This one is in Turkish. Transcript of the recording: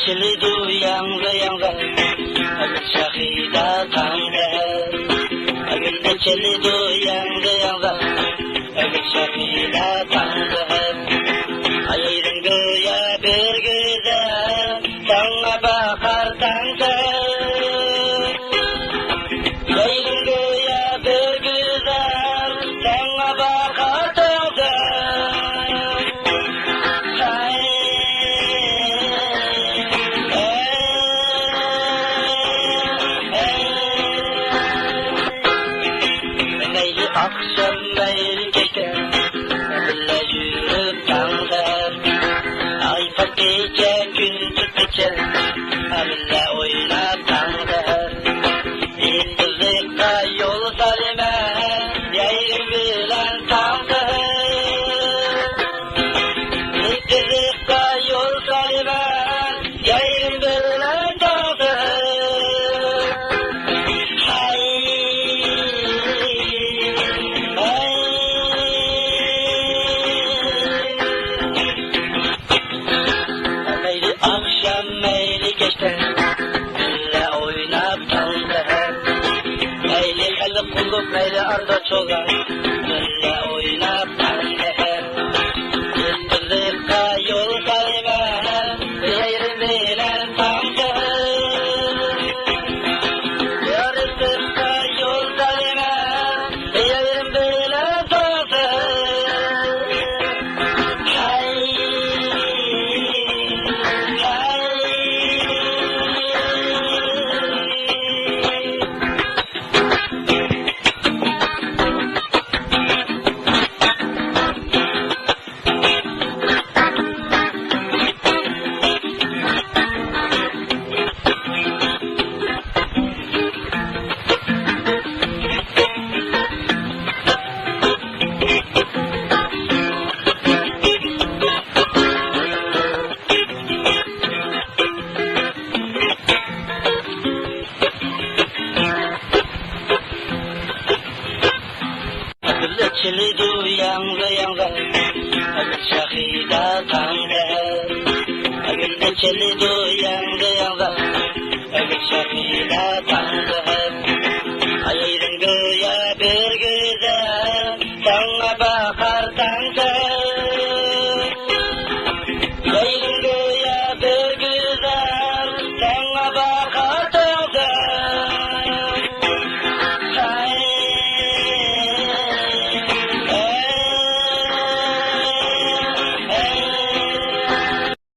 Çilidu yanga yanga Agil şahida tanga Agil çilidu yanga yanga Agil şahida tanga Ayrın göğe bir güzel Sana bakar tanga Ayrın göğe bir güzel Sana bakar tanga Akşam meyil geçer Öyle yürüp tanlar Ay fakirce gündüz geçer Öyle oynap tanlar İndizlikte yol salime Yayın bilen tanlar İndizlikte yol salime Yayın bilen tanlar Akşam meyli geçti Öyle oynap tandı Meyli kalıp bulup meyli arda çoğar Öyle oynap tandı Yıldızlıkta yol salime Yerin bilen tandı Yarısıkta yol salime Yerin bilen tandı Çilidu yanga yanga Agil şahida tanga Agil çilidu yanga yanga Agil şahida